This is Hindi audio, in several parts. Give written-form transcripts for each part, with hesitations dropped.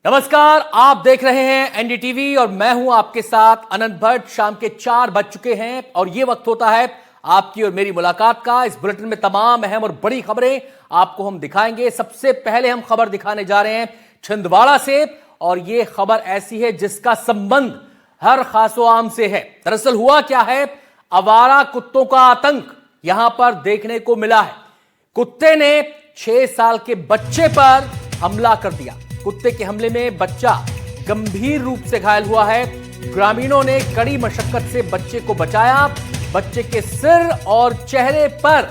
नमस्कार, आप देख रहे हैं एनडीटीवी और मैं हूं आपके साथ अनंत भट्ट। शाम के 4 बज चुके हैं और यह वक्त होता है आपकी और मेरी मुलाकात का। इस बुलेटिन में तमाम अहम और बड़ी खबरें आपको हम दिखाएंगे। सबसे पहले हम खबर दिखाने जा रहे हैं छिंदवाड़ा से, और यह खबर ऐसी है जिसका संबंध हर खासो आम से है। दरअसल हुआ क्या है, आवारा कुत्तों का आतंक यहां पर देखने को मिला है। कुत्ते ने 6 साल के बच्चे पर हमला कर दिया। कुत्ते के हमले में बच्चा गंभीर रूप से घायल हुआ है। ग्रामीणों ने कड़ी मशक्कत से बच्चे को बचाया। बच्चे के सिर और चेहरे पर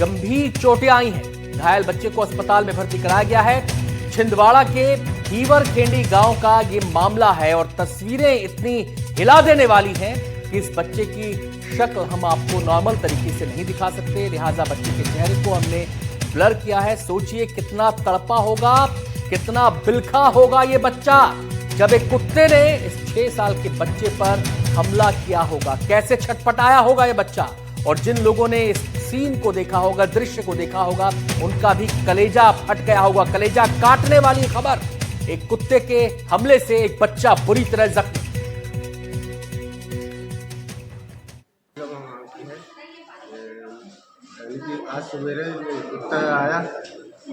गंभीर चोटें आई हैं। घायल बच्चे को अस्पताल में भर्ती कराया गया है। छिंदवाड़ा के हीवर खेंडी गांव का यह मामला है और तस्वीरें इतनी हिला देने वाली हैं कि इस बच्चे की शक्ल हम आपको नॉर्मल तरीके से नहीं दिखा सकते, लिहाजा बच्चे के चेहरे को हमने ब्लर किया है। सोचिए कितना तड़पा होगा, कितना बिलखा होगा ये बच्चा जब एक कुत्ते ने इस 6 साल के बच्चे पर हमला किया होगा। कैसे छटपटाया होगा ये बच्चा। और जिन लोगों ने इस सीन को देखा होगा, दृश्य को देखा होगा, उनका भी कलेजा फट गया होगा। कलेजा काटने वाली खबर, एक कुत्ते के हमले से एक बच्चा बुरी तरह जख्मी। आज सवेरे कुत्ता आया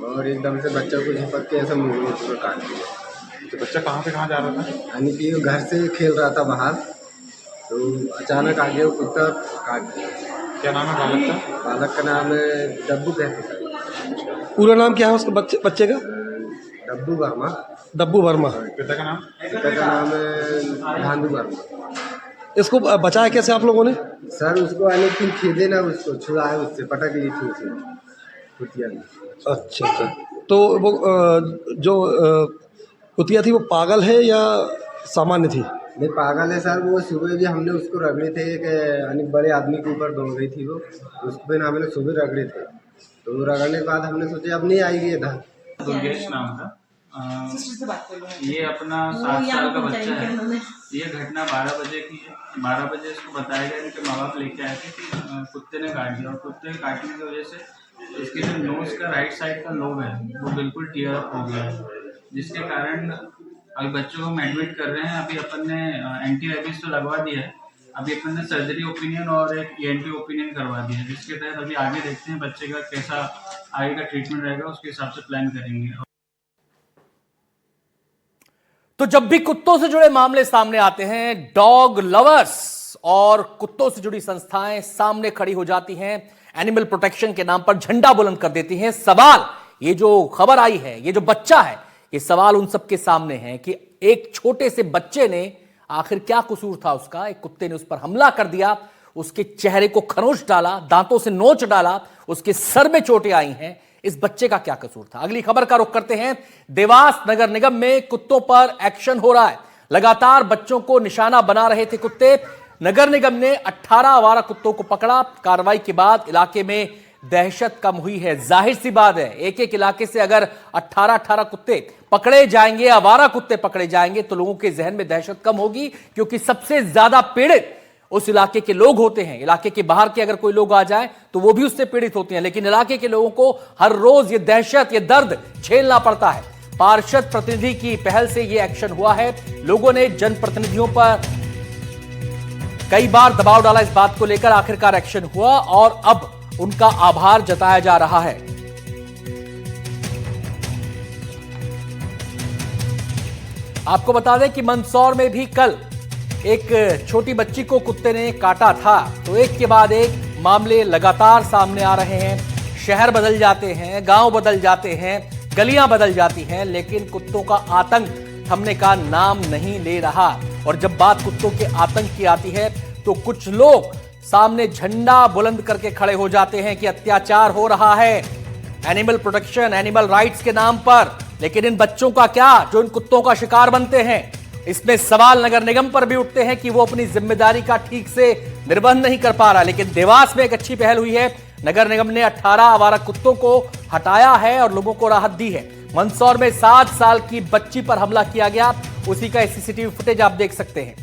और एकदम से बच्चा को झपक के ऐसा मुंह में काट दिया। तो बच्चा कहाँ से कहाँ जा रहा था? यानी कि घर से खेल रहा था बाहर, तो अचानक आगे वो कुत्ता काट दिया। क्या नाम है बालक का? बालक का नाम है डब्बू कहते हैं। पूरा नाम क्या है उसके बच्चे का? डब्बू वर्मा। डब्बू वर्मा। पिता का नाम? पिता का नाम है धांधू वर्मा। इसको बचाया कैसे आप लोगों ने? सर उसको आने की खेदे ना, उसको छुड़ाया, उससे पटक ली थी उसे कुतिया ने। अच्छा अच्छा। तो वो जो कुतिया थी वो पागल है या सामान्य थी? नहीं, पागल है सर। वो सुबह भी हमने उसको रगड़े थे कि बड़े आदमी के ऊपर दौड़ गई थी वो, उस पर हमने सुबह रगड़े थे। तो रगड़ने के बाद हमने सोचा अब नहीं आएगी इधर। दुर्गेश नाम था। ये अपना 7 साल का बच्चा है। ये घटना 12 बजे की है। 12 बजे इसको बताया गया कि माँ बाप लेके आए थे कि कुत्ते ने काट दिया, और कुत्ते ने काटने की वजह से इसके जो नोज़ का राइट साइड का लोब है वो बिल्कुल टीयर अप हो गया है, जिसके कारण अभी बच्चों को हम एडमिट कर रहे हैं। अभी अपन ने एंटी रेबीज तो लगवा दिया है। अभी अपन ने सर्जरी ओपिनियन और एक ENT ओपिनियन करवा दिया है, जिसके तहत अभी आगे देखते हैं बच्चे का कैसा आगे का ट्रीटमेंट रहेगा, उसके हिसाब से प्लान करेंगे। तो जब भी कुत्तों से जुड़े मामले सामने आते हैं, डॉग लवर्स और कुत्तों से जुड़ी संस्थाएं सामने खड़ी हो जाती हैं, एनिमल प्रोटेक्शन के नाम पर झंडा बुलंद कर देती हैं। सवाल, ये जो खबर आई है, ये जो बच्चा है, ये सवाल उन सबके सामने है कि एक छोटे से बच्चे ने आखिर क्या कसूर था उसका। एक कुत्ते ने उस पर हमला कर दिया, उसके चेहरे को खरोंच डाला, दांतों से नोच डाला, उसके सर में चोटें आई हैं। इस बच्चे का क्या कसूर था? अगली खबर का रुख करते हैं। देवास नगर निगम में कुत्तों पर एक्शन हो रहा है। लगातार बच्चों को निशाना बना रहे थे कुत्ते। नगर निगम ने 18 आवारा कुत्तों को पकड़ा। कार्रवाई के बाद इलाके में दहशत कम हुई है। जाहिर सी बात है, एक एक इलाके से अगर 18 कुत्ते पकड़े जाएंगे, आवारा कुत्ते पकड़े जाएंगे, तो लोगों के जहन में दहशत कम होगी, क्योंकि सबसे ज्यादा पीड़ित उस इलाके के लोग होते हैं। इलाके के बाहर के अगर कोई लोग आ जाए तो वो भी उससे पीड़ित होते हैं, लेकिन इलाके के लोगों को हर रोज ये दहशत, ये दर्द झेलना पड़ता है। पार्षद प्रतिनिधि की पहल से ये एक्शन हुआ है। लोगों ने जनप्रतिनिधियों पर कई बार दबाव डाला इस बात को लेकर, आखिरकार एक्शन हुआ और अब उनका आभार जताया जा रहा है। आपको बता दें कि मंदसौर में भी कल एक छोटी बच्ची को कुत्ते ने काटा था। तो एक के बाद एक मामले लगातार सामने आ रहे हैं। शहर बदल जाते हैं, गांव बदल जाते हैं, गलियां बदल जाती हैं, लेकिन कुत्तों का आतंक थमने का नाम नहीं ले रहा। और जब बात कुत्तों के आतंक की आती है तो कुछ लोग सामने झंडा बुलंद करके खड़े हो जाते हैं कि अत्याचार हो रहा है एनिमल प्रोटेक्शन, एनिमल राइट्स के नाम पर। लेकिन इन बच्चों का क्या, जो इन कुत्तों का शिकार बनते हैं? इसमें सवाल नगर निगम पर भी उठते हैं कि वो अपनी जिम्मेदारी का ठीक से निर्वहन नहीं कर पा रहा। लेकिन देवास में एक अच्छी पहल हुई है। नगर निगम ने 18 आवारा कुत्तों को हटाया है और लोगों को राहत दी है। मंदसौर में 7 साल की बच्ची पर हमला किया गया, उसी का सीसीटीवी फुटेज आप देख सकते हैं।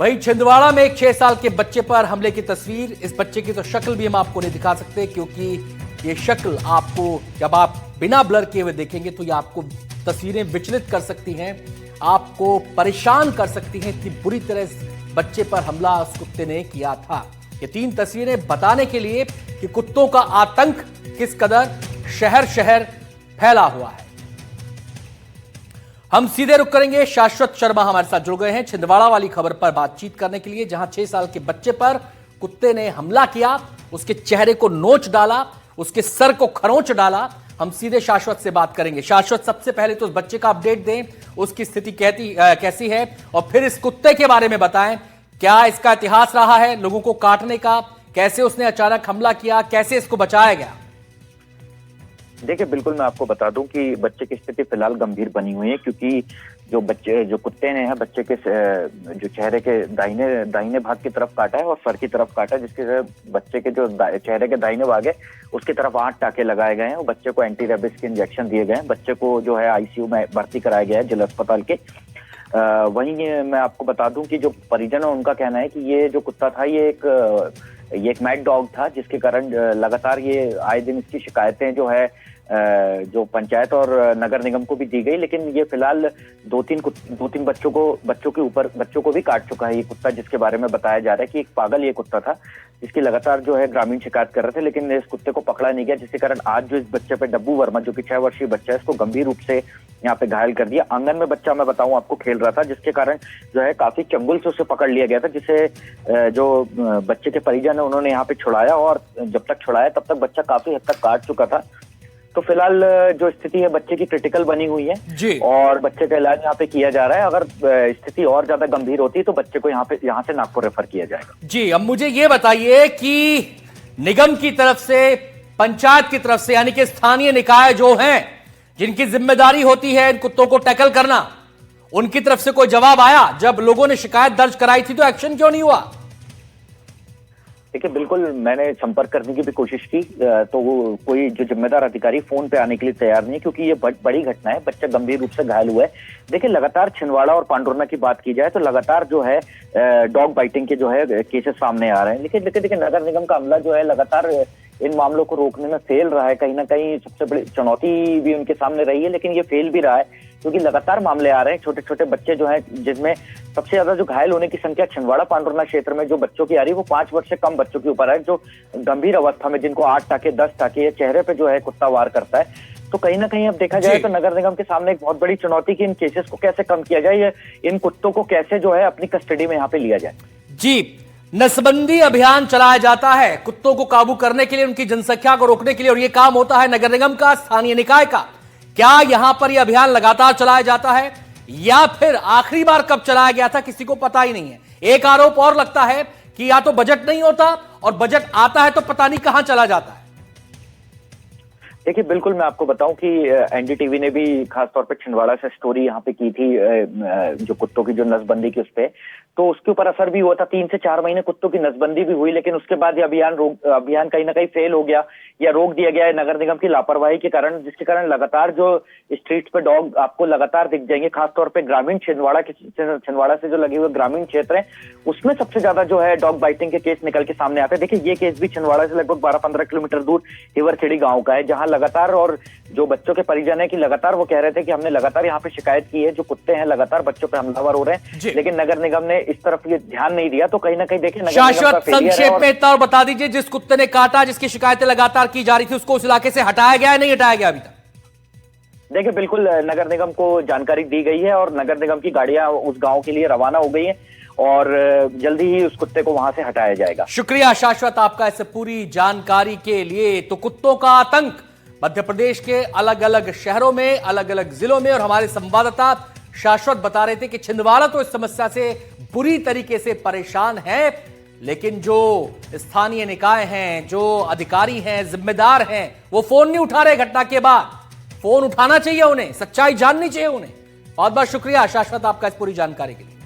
वहीं छिंदवाड़ा में एक 6 साल के बच्चे पर हमले की तस्वीर। इस बच्चे की तो शक्ल भी हम आपको नहीं दिखा सकते, क्योंकि ये शक्ल आपको जब आप बिना ब्लर किए हुए देखेंगे तो ये आपको तस्वीरें विचलित कर सकती हैं, आपको परेशान कर सकती हैं। इतनी बुरी तरह इस बच्चे पर हमला उस कुत्ते ने किया था। ये 3 तस्वीरें बताने के लिए कि कुत्तों का आतंक किस कदर शहर शहर फैला हुआ है। हम सीधे रुक करेंगे, शाश्वत शर्मा हमारे साथ जुड़ गए हैं छिंदवाड़ा वाली खबर पर बातचीत करने के लिए, जहां 6 साल के बच्चे पर कुत्ते ने हमला किया, उसके चेहरे को नोच डाला, उसके सर को खरोंच डाला। हम सीधे शाश्वत से बात करेंगे। शाश्वत, सबसे पहले तो उस बच्चे का अपडेट दें, उसकी स्थिति कैसी है, और फिर इस कुत्ते के बारे में बताएं। क्या इसका इतिहास रहा है लोगों को काटने का? कैसे उसने अचानक हमला किया? कैसे इसको बचाया गया? देखिए, बिल्कुल मैं आपको बता दूं कि बच्चे की स्थिति फिलहाल गंभीर बनी हुई है, क्योंकि जो कुत्ते ने है बच्चे के जो चेहरे के दाहिने भाग की तरफ काटा है और सर की तरफ काटा है, जिसके बच्चे के जो चेहरे के दाहिने भाग है उसकी तरफ 8 टाके लगाए गए हैं और बच्चे को एंटी रेबिस के इंजेक्शन दिए गए हैं। बच्चे को जो है आईसीयू में भर्ती कराया गया है जिला अस्पताल के। वहीं मैं आपको बता दूं कि जो परिजन है उनका कहना है कि ये जो कुत्ता था ये एक मैड डॉग था, जिसके कारण लगातार ये आए दिन इसकी शिकायतें जो है जो पंचायत और नगर निगम को भी दी गई, लेकिन ये फिलहाल दो तीन बच्चों को भी काट चुका है ये कुत्ता, जिसके बारे में बताया जा रहा है कि एक पागल ये कुत्ता था जिसकी लगातार जो है ग्रामीण शिकायत कर रहे थे, लेकिन इस कुत्ते को पकड़ा नहीं गया, जिसके कारण आज जो इस बच्चे पे डब्बू वर्मा जो कि 6 वर्षीय बच्चा है, इसको गंभीर रूप से यहाँ पे घायल कर दिया। आंगन में बच्चा, मैं बताऊं आपको, खेल रहा था, जिसके कारण जो है काफी चंगुल से उसे पकड़ लिया गया था, जिसे जो बच्चे के परिजन है उन्होंने यहाँ पे छुड़ाया, और जब तक छुड़ाया तब तक बच्चा काफी हद तक काट चुका था। तो फिलहाल जो स्थिति है बच्चे की क्रिटिकल बनी हुई है जी, और बच्चे का इलाज यहाँ पे किया जा रहा है। अगर स्थिति और ज्यादा गंभीर होती है तो बच्चे को यहाँ से नागपुर रेफर किया जाएगा। जी, अब मुझे ये बताइए कि निगम की तरफ से, पंचायत की तरफ से, यानी कि स्थानीय निकाय जो हैं जिनकी जिम्मेदारी होती है इन कुत्तों को टैकल करना, उनकी तरफ से कोई जवाब आया? जब लोगों ने शिकायत दर्ज कराई थी तो एक्शन क्यों नहीं हुआ? देखिए, बिल्कुल मैंने संपर्क करने की भी कोशिश की, तो वो कोई जो जिम्मेदार अधिकारी फोन पे आने के लिए तैयार नहीं है, क्योंकि ये बड़ी घटना है, बच्चा गंभीर रूप से घायल हुआ है। देखिए, लगातार छिंदवाड़ा और पांडुरना की बात की जाए तो लगातार जो है डॉग बाइटिंग के जो है केसेस सामने आ रहे हैं, लेकिन देखिए नगर निगम का अमला जो है लगातार इन मामलों को रोकने में फेल रहा है। कहीं ना कहीं सबसे बड़ी चुनौती भी उनके सामने रही है, लेकिन ये फेल भी रहा है, क्योंकि लगातार मामले आ रहे हैं। छोटे छोटे बच्चे जो हैं, जिसमें सबसे ज्यादा जो घायल होने की संख्या छिंदवाड़ा पांडुरना क्षेत्र में जो बच्चों की आ रही है वो 5 वर्ष से कम बच्चों के ऊपर है, जो गंभीर अवस्था में, जिनको 8 टाके 10 टाके या चेहरे पे जो है कुत्ता वार करता है। तो कहीं ना कहीं अब देखा जाए तो नगर निगम के सामने एक बहुत बड़ी चुनौती कि इन केसेस को कैसे कम किया जाए, या इन कुत्तों को कैसे जो है अपनी कस्टडी में यहाँ पे लिया जाए। जी, नसबंदी अभियान चलाया जाता है कुत्तों को काबू करने के लिए, उनकी जनसंख्या को रोकने के लिए, और यह काम होता है नगर निगम का, स्थानीय निकाय का। क्या यहां पर यह अभियान लगातार चलाया जाता है, या फिर आखिरी बार कब चलाया गया था किसी को पता ही नहीं है? एक आरोप और लगता है कि या तो बजट नहीं होता, और बजट आता है तो पता नहीं कहां चला जाता है। देखिए, बिल्कुल मैं आपको बताऊं कि एनडीटीवी ने भी खासतौर पे छिंदवाड़ा से स्टोरी यहाँ पे की थी, जो कुत्तों की जो नसबंदी की उस पे, तो उसके ऊपर असर भी हुआ था। 3 से 4 महीने कुत्तों की नसबंदी भी हुई, लेकिन उसके बाद ये अभियान कहीं ना कहीं फेल हो गया या रोक दिया गया है नगर निगम की लापरवाही के कारण, जिसके कारण लगातार जो स्ट्रीट पे डॉग आपको लगातार दिख जाएंगे, खासतौर पे ग्रामीण छिंदवाड़ा से जो लगे हुए ग्रामीण क्षेत्र है, उसमें सबसे ज्यादा जो है डॉग बाइटिंग के केस निकल के सामने आते हैं। देखिए, ये केस भी छिंदवाड़ा से लगभग 12-15 किलोमीटर दूर हिवरखेड़ी गाँव का है, जहाँ लगातार, और जो बच्चों के परिजन है कि लगातार वो कह रहे थे कि हमने लगातार यहाँ पे शिकायत की है, जो कुत्ते हैं लगातार बच्चों पे हमलावर हो रहे हैं, लेकिन नगर निगम ने इस तरफ ये ध्यान नहीं दिया। तो कहीं ना कहीं देखिए, शाश्वत, संक्षेप में इतना और बता दीजिए, जिस कुत्ते ने काटा, जिसकी शिकायतें लगातार की जा रही थी, उसको उस इलाके से हटाया गया है, नहीं हटाया गया अभी तक? देखिए, बिल्कुल नगर निगम को जानकारी दी गई है और नगर निगम की गाड़ियां उस गांव के लिए रवाना हो गई हैं, और जल्दी ही उस कुत्ते को वहां से हटाया जाएगा। शुक्रिया शाश्वत आपका इस पूरी जानकारी के लिए। तो कुत्तों का आतंक मध्य प्रदेश के अलग अलग शहरों में, अलग अलग जिलों में, और हमारे संवाददाता शाश्वत बता रहे थे कि छिंदवाड़ा तो इस समस्या से बुरी तरीके से परेशान है, लेकिन जो स्थानीय निकाय हैं, जो अधिकारी हैं, जिम्मेदार हैं, वो फोन नहीं उठा रहे। घटना के बाद फोन उठाना चाहिए उन्हें, सच्चाई जाननी चाहिए उन्हें। बहुत बहुत शुक्रिया शाश्वत आपका इस पूरी जानकारी के लिए।